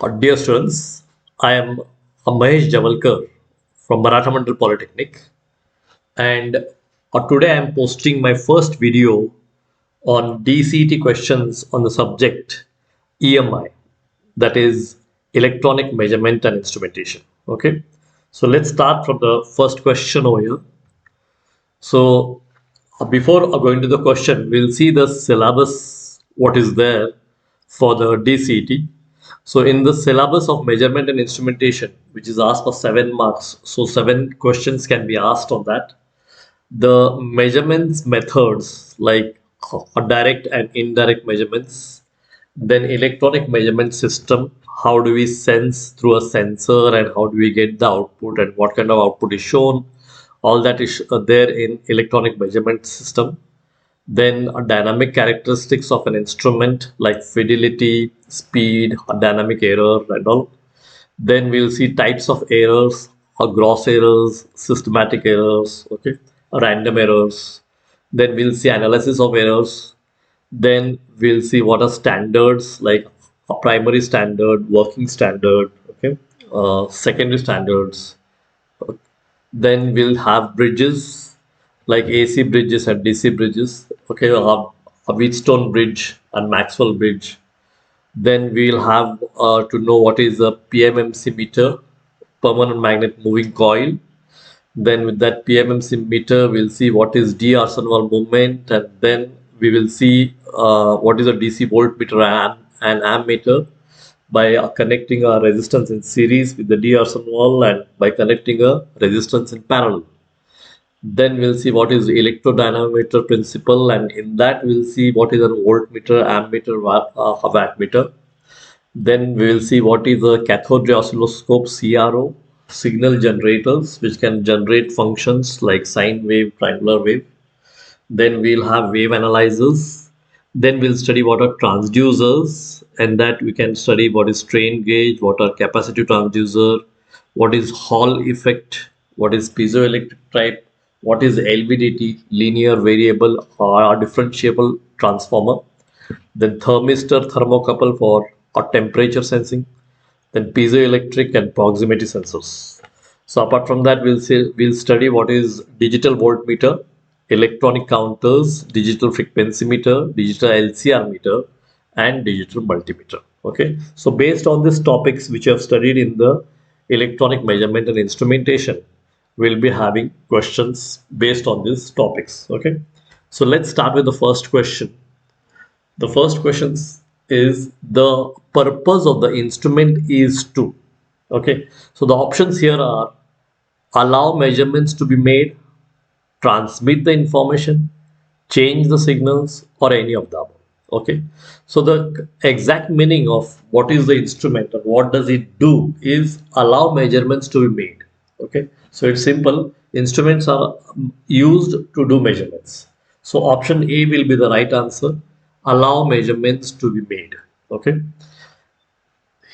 Dear students, I am Mahesh Javalkar from Maratha Mandal Polytechnic, and today I am posting my first video on DCET questions on the subject EMI, that is electronic measurement and instrumentation. Okay, so let's start from the first question over here. So before going to the question, we'll see the syllabus, what is there for the DCET. So in the syllabus of measurement and instrumentation, which is asked for 7 marks, so 7 questions can be asked on that. The measurements methods like direct and indirect measurements, then electronic measurement system, how do we sense through a sensor and how do we get the output and what kind of output is shown, all that is there in electronic measurement system. Then dynamic characteristics of an instrument like fidelity, speed, dynamic error and all. Then we'll see types of errors, gross errors, systematic errors, okay, random errors. Then we'll see analysis of errors. Then we'll see what are standards like a primary standard, working standard, okay, secondary standards. Then we'll have bridges like AC bridges and DC bridges. Okay, we'll have a Wheatstone bridge and Maxwell bridge. Then we'll have to know what is a PMMC meter, permanent magnet moving coil. Then with that PMMC meter, we'll see what is D-Arsenal movement, and then we will see what is a DC voltmeter and ammeter by connecting a resistance in series with the D-Arsenal and by connecting a resistance in parallel. Then we'll see what is electrodynamometer principle, and in that we'll see what is a voltmeter, ammeter, wattmeter. Then we will see what is a cathode ray oscilloscope, CRO, signal generators which can generate functions like sine wave, triangular wave. Then we'll have wave analyzers. Then we'll study what are transducers, and that we can study what is strain gauge, what are capacitive transducer, what is Hall effect, what is piezoelectric type, what is LVDT, linear variable or differentiable transformer. Then thermistor, thermocouple for temperature sensing. Then piezoelectric and proximity sensors. So apart from that, we'll study what is digital voltmeter, electronic counters, digital frequency meter, digital LCR meter, and digital multimeter. Okay, so based on these topics which you have studied in the electronic measurement and instrumentation, we'll be having questions based on these topics. Okay, so let's start with the first question. The first question is the purpose of the instrument is to. Okay, so the options here are allow measurements to be made, transmit the information, change the signals, or any of the above. Okay, so the exact meaning of what is the instrument and what does it do is allow measurements to be made. Okay, so it's simple. Instruments are used to do measurements. So option A will be the right answer. Allow measurements to be made. Okay,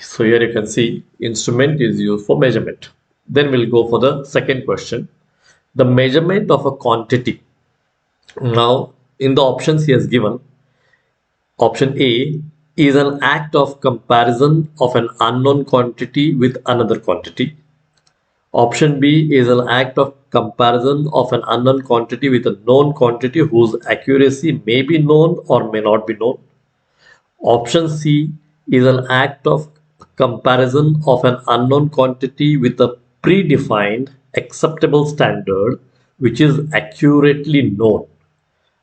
so here you can see instrument is used for measurement. Then we'll go for the second question. The measurement of a quantity. Now in the options he has given, option A is an act of comparison of an unknown quantity with another quantity. Option B is an act of comparison of an unknown quantity with a known quantity whose accuracy may be known or may not be known. Option C is an act of comparison of an unknown quantity with a predefined acceptable standard which is accurately known.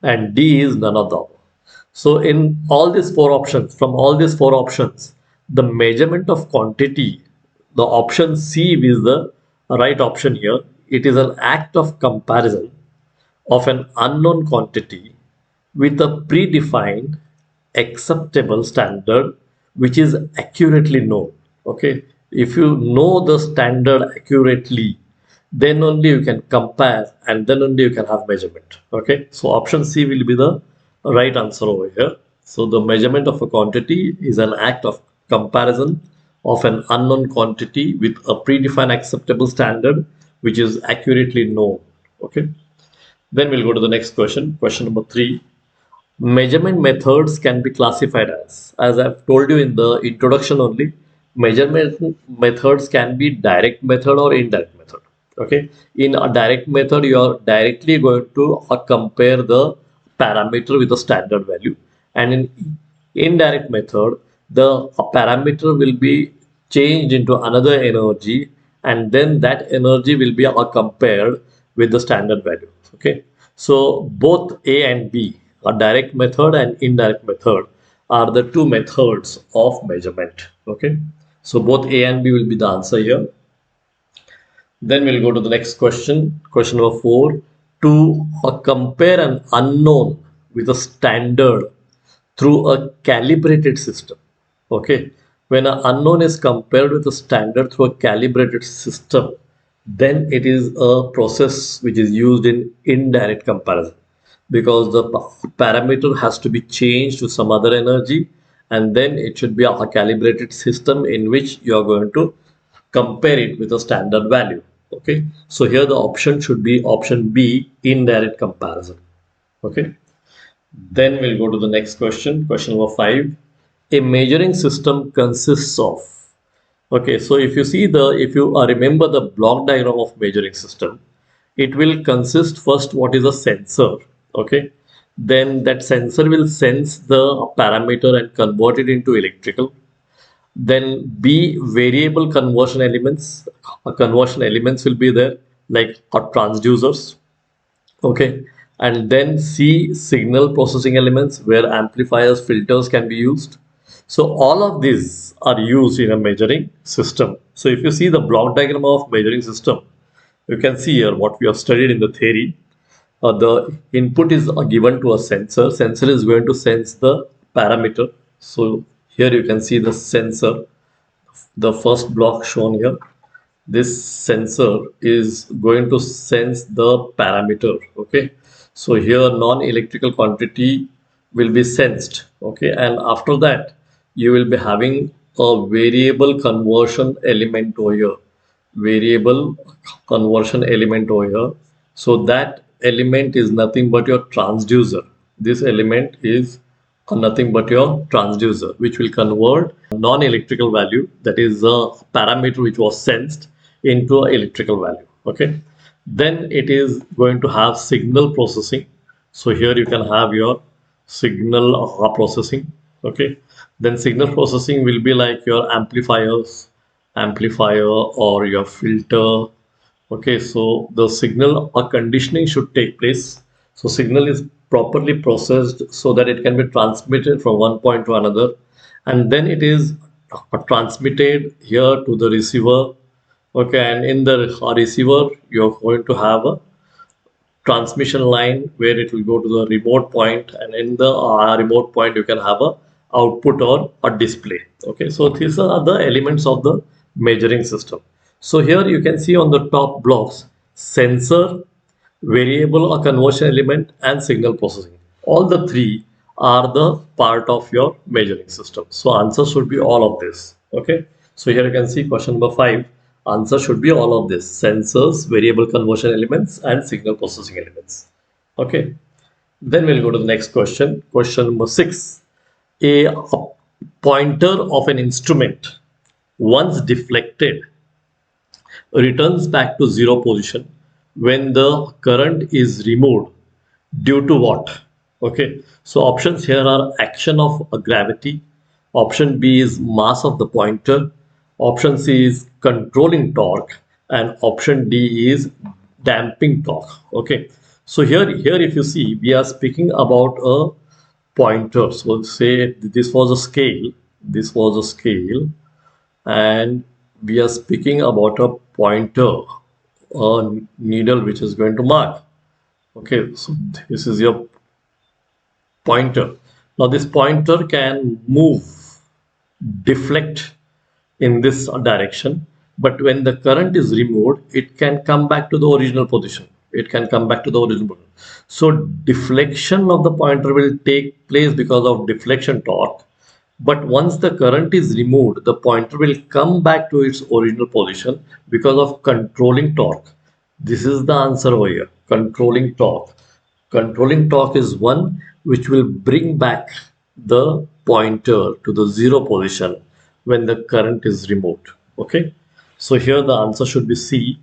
And D is none of them. So in all these four options, from all these four options, the measurement of quantity, the option C is the right option here. It is an act of comparison of an unknown quantity with a predefined acceptable standard which is accurately known. Okay, if you know the standard accurately, then only you can compare and then only you can have measurement. Okay, so option C will be the right answer over here. So the measurement of a quantity is an act of comparison of an unknown quantity with a predefined acceptable standard which is accurately known. Okay, then we'll go to the next question. Question number 3. Measurement methods can be classified as I've told you in the introduction only, Measurement methods can be direct method or indirect method. Okay, in a direct method, you are directly going to compare the parameter with the standard value, and in indirect method, the parameter will be changed into another energy, and then that energy will be compared with the standard value. Okay, so both A and B, a direct method and indirect method, are the two methods of measurement. Okay, so both A and B will be the answer here. Then we'll go to the next question, question number 4. To compare an unknown with a standard through a calibrated system. Okay, when an unknown is compared with a standard through a calibrated system, then it is a process which is used in indirect comparison, because the parameter has to be changed to some other energy, and then it should be a calibrated system in which you are going to compare it with a standard value. Okay, so here the option should be option B, indirect comparison. Okay, then we'll go to the next question, question number 5. A measuring system consists of. Okay, so if you remember the block diagram of measuring system, it will consist first what is a sensor. Okay, then that sensor will sense the parameter and convert it into electrical. Then B, variable conversion elements. Conversion elements will be there, like transducers. Okay, and then C, signal processing elements, where amplifiers, filters can be used. So all of these are used in a measuring system. So if you see the block diagram of measuring system, you can see here what we have studied in the theory. The input is given to a sensor. Sensor is going to sense the parameter. So here you can see the sensor, the first block shown here. This sensor is going to sense the parameter. Okay, so here non-electrical quantity will be sensed. Okay, and after that you will be having a variable conversion element over here, variable conversion element over here. So that element is nothing but your transducer. This element is nothing but your transducer, which will convert non-electrical value, that is a parameter which was sensed, into an electrical value. Okay, then it is going to have signal processing. So here you can have your signal processing. Okay, then signal processing will be like your amplifier or your filter. Okay, so the signal or conditioning should take place. So signal is properly processed so that it can be transmitted from one point to another, and then it is transmitted here to the receiver. Okay, and in the receiver you're going to have a transmission line where it will go to the remote point, and in the remote point you can have a output or a display. Okay, so these are the elements of the measuring system. So here you can see on the top blocks, sensor, variable or conversion element, and signal processing. All the three are the part of your measuring system. So answer should be all of this. Okay, so here you can see question number 5. Answer should be all of this: sensors, variable conversion elements, and signal processing elements. Okay, then we'll go to the next question. Question number 6. A pointer of an instrument, once deflected, returns back to zero position when the current is removed due to what? Okay, so options here are action of gravity, option B is mass of the pointer, option C is controlling torque, and option D is damping torque. Okay, so here if you see, we are speaking about a pointer. So say this was a scale, this was a scale, and we are speaking about a pointer, a needle which is going to mark. Okay, so this is your pointer. Now this pointer can move, deflect in this direction, but when the current is removed, it can come back to the original position. It can come back to the original position. So deflection of the pointer will take place because of deflection torque. But once the current is removed, the pointer will come back to its original position because of controlling torque. This is the answer over here, controlling torque. Controlling torque is one which will bring back the pointer to the zero position when the current is removed. Okay, so here the answer should be C,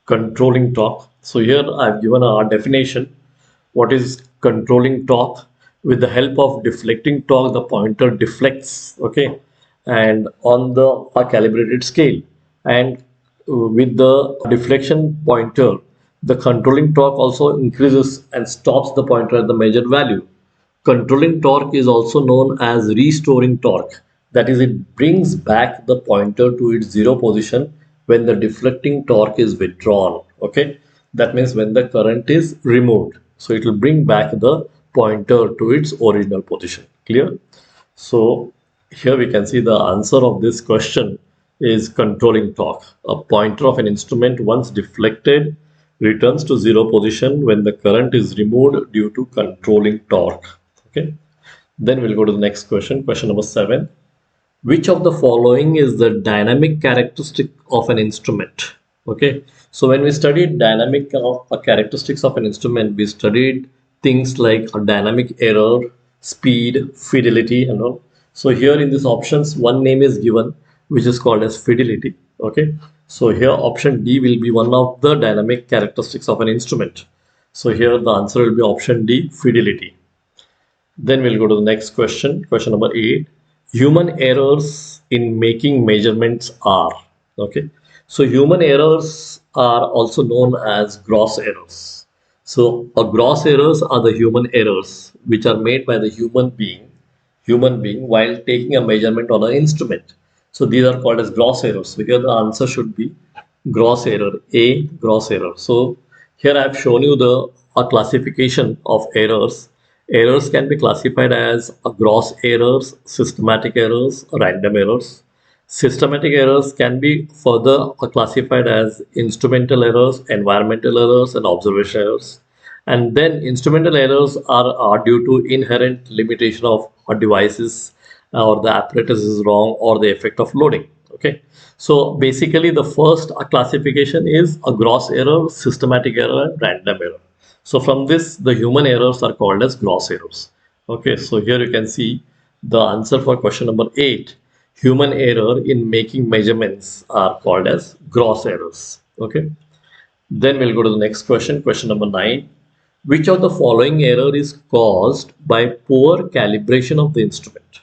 controlling torque. So here I've given a definition. What is controlling torque? With the help of deflecting torque, the pointer deflects, okay, and on the a calibrated scale, and with the deflection pointer, the controlling torque also increases and stops the pointer at the measured value. Controlling torque is also known as restoring torque. That is, it brings back the pointer to its zero position when the deflecting torque is withdrawn. Okay, that means when the current is removed. So it will bring back the pointer to its original position. Clear? So here we can see the answer of this question is controlling torque. A pointer of an instrument once deflected returns to zero position when the current is removed due to controlling torque. Okay. Then we'll go to the next question. Question number 7. Which of the following is the dynamic characteristic of an instrument? Okay. So when we studied dynamic characteristics of an instrument, we studied things like a dynamic error, speed, fidelity, and all. So here in these options, one name is given, which is called as fidelity. Okay. So here option D will be one of the dynamic characteristics of an instrument. So here the answer will be option D, fidelity. Then we'll go to the next question, question number 8. Human errors in making measurements are. Okay. So human errors are also known as gross errors. So gross errors are the human errors which are made by the human being while taking a measurement on an instrument. So these are called as gross errors. So here the answer should be gross error, A, gross error. So here I have shown you the classification of errors. Errors can be classified as gross errors, systematic errors, random errors. Systematic errors can be further classified as instrumental errors, environmental errors, and observational errors. And then instrumental errors are due to inherent limitation of devices, or the apparatus is wrong, or the effect of loading. Okay, so basically the first classification is a gross error, systematic error, and random error. So from this, the human errors are called as gross errors. Okay, so here you can see the answer for question number 8. Human error in making measurements are called as gross errors. Okay, then we'll go to the next question, question number 9. Which of the following error is caused by poor calibration of the instrument?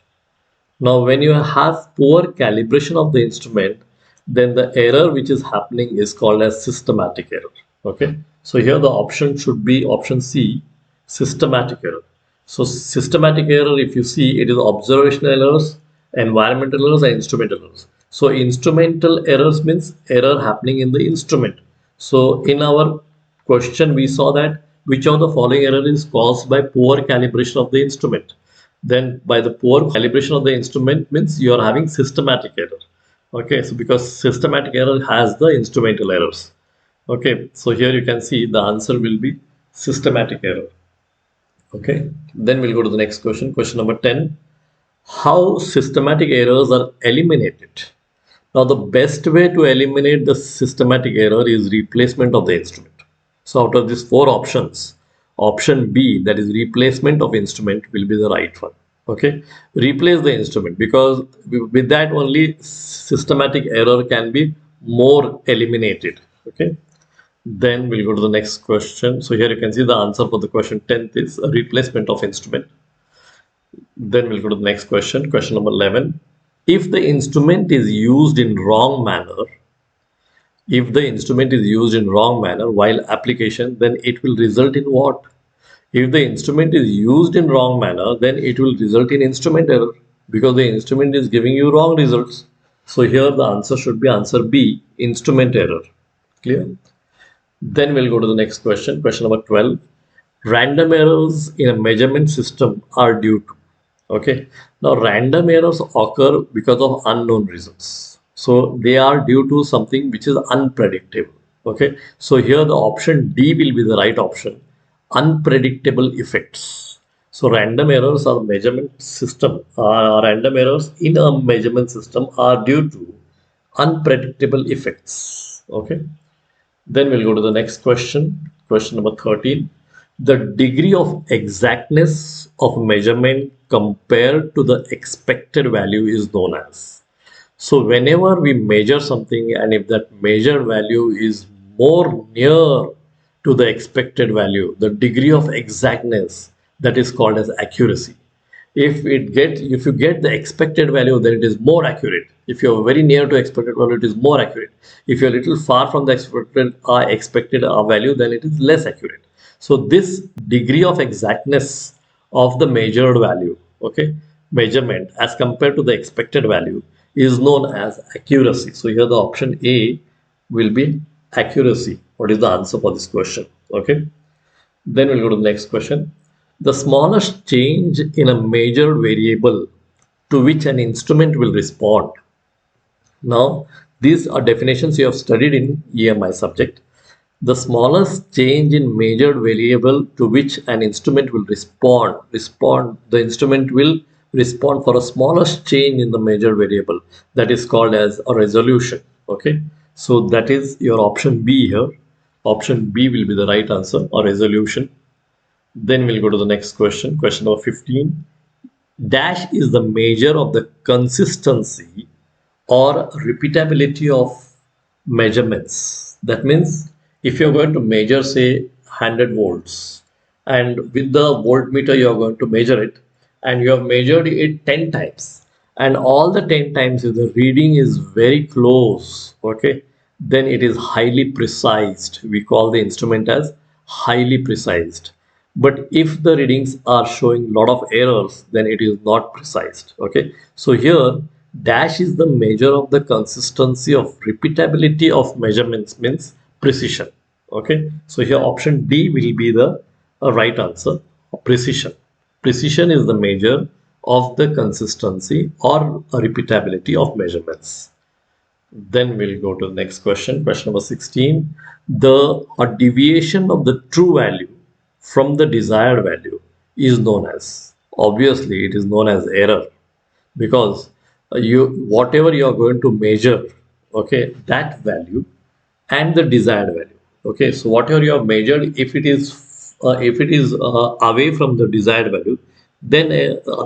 Now, when you have poor calibration of the instrument, then the error which is happening is called as systematic error. Okay, so here the option should be option C, systematic error. So systematic error, if you see, it is observational errors, environmental errors, and instrumental errors. So instrumental errors means error happening in the instrument. So in our question, we saw that which of the following error is caused by poor calibration of the instrument. Then by the poor calibration of the instrument means you are having systematic error. Okay, so because systematic error has the instrumental errors. Okay, so here you can see the answer will be systematic error. Okay, then we'll go to the next question, question number 10. How systematic errors are eliminated? Now the best way to eliminate the systematic error is replacement of the instrument. So out of these 4 options, option B, that is replacement of instrument, will be the right one. Okay, replace the instrument, because with that only systematic error can be more eliminated. Okay, then we'll go to the next question. So here you can see the answer for the question 10th is a replacement of instrument. Then we'll go to the next question, question number 11. If the instrument is used in wrong manner, if the instrument is used in wrong manner while application, then it will result in what? If the instrument is used in wrong manner, then it will result in instrument error, because the instrument is giving you wrong results. So here the answer should be answer B, instrument error. Clear? Then we'll go to the next question, question number 12. Random errors in a measurement system are due to. Okay, now random errors occur because of unknown reasons. So they are due to something which is unpredictable. Okay, so here the option D will be the right option, unpredictable effects. So random errors are measurement system, random errors in a measurement system are due to unpredictable effects. Okay, then we'll go to the next question, question number 13. The degree of exactness of measurement compared to the expected value is known as. So whenever we measure something and if that measured value is more near to the expected value, the degree of exactness, that is called as accuracy. If you get the expected value, then it is more accurate. If you're very near to expected value, it is more accurate. If you're a little far from the expected value, then it is less accurate. So this degree of exactness of the measured value, okay, measurement as compared to the expected value, is known as accuracy. So here the option A will be accuracy. What is the answer for this question? Okay. Then we'll go to the next question. The smallest change in a measured variable to which an instrument will respond. Now, these are definitions you have studied in EMI subject. The smallest change in measured variable to which an instrument will the instrument will respond for a smallest change in the measured variable, that is called as a resolution. Okay, so that is your option B here. Option B will be the right answer, or resolution. Then we'll go to the next question, question number 15. Dash is the measure of the consistency or repeatability of measurements. That means if you're going to measure, say, 100 volts, and with the voltmeter you're going to measure it, and you have measured it 10 times, and all the 10 times if the reading is very close, okay, then it is highly precised. We call the instrument as highly precised. But if the readings are showing lot of errors, then it is not precise. Okay, so here dash is the measure of the consistency of repeatability of measurements, means precision. Okay, so here option D will be the right answer. Precision is the measure of the consistency or repeatability of measurements. Then we'll go to the next question, question number 16. A deviation of the true value from the desired value is known as, obviously it is known as error, because you whatever you are going to measure, okay, that value and the desired value. Okay, so whatever you have measured, if it is away from the desired value, then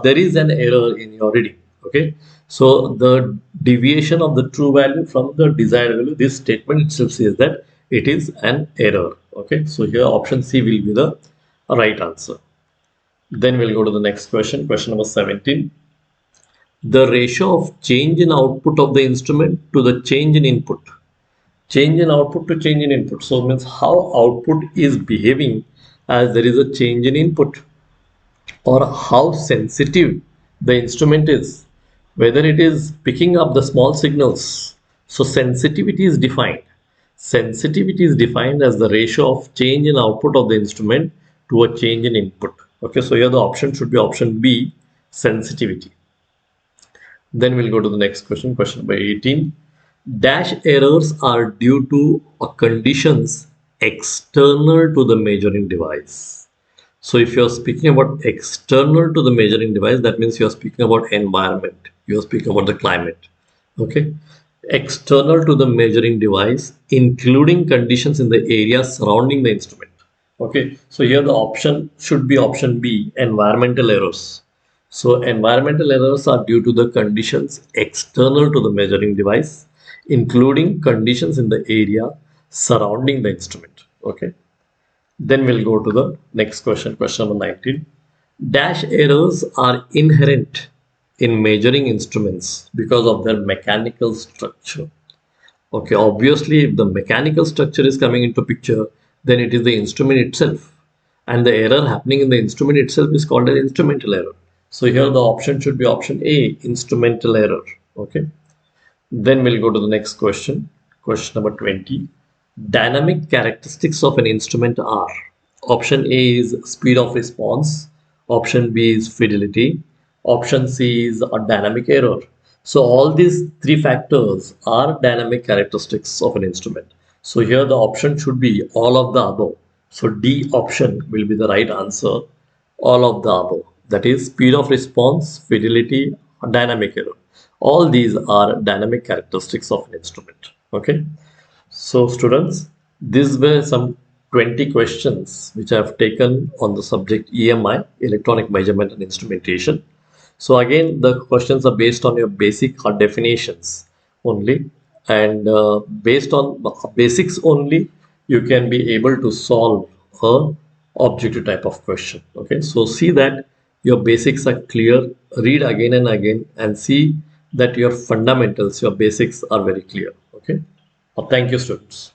there is an error in your reading. Okay, so the deviation of the true value from the desired value, this statement itself says that it is an error. Okay, so here option C will be the right answer. Then we'll go to the next question, question number 17. The ratio of change in output of the instrument to the change in input. Change in output to change in input. So it means how output is behaving as there is a change in input, or how sensitive the instrument is, whether it is picking up the small signals. So sensitivity is defined. Sensitivity is defined as the ratio of change in output of the instrument to a change in input. Okay, so here the option should be option B, sensitivity. Then we'll go to the next question, question number 18. Dash errors are due to conditions external to the measuring device. So if you're speaking about external to the measuring device, that means you're speaking about environment. You're speaking about the climate. Okay. External to the measuring device, including conditions in the area surrounding the instrument. Okay. So here the option should be option B, environmental errors. So environmental errors are due to the conditions external to the measuring device, including conditions in the area surrounding the instrument. Okay. Then we'll go to the next question, question number 19. Dash errors are inherent in measuring instruments because of their mechanical structure. Okay, obviously, if the mechanical structure is coming into picture, then it is the instrument itself. And the error happening in the instrument itself is called an instrumental error. So here the option should be option A, instrumental error. Okay. Then we'll go to the next question, question number 20. Dynamic characteristics of an instrument are, option A is speed of response, option B is fidelity, option C is a dynamic error. So all these three factors are dynamic characteristics of an instrument. So here the option should be all of the above. So D option will be the right answer, all of the above. That is speed of response, fidelity, dynamic error. All these are dynamic characteristics of an instrument. Okay. So students, these were some 20 questions which I have taken on the subject EMI, electronic measurement and instrumentation. So again, the questions are based on your basic definitions only, and based on basics only, you can be able to solve a objective type of question. Okay, so see that your basics are clear. Read again and again, and see that your fundamentals, your basics are very clear. Okay, thank you, students.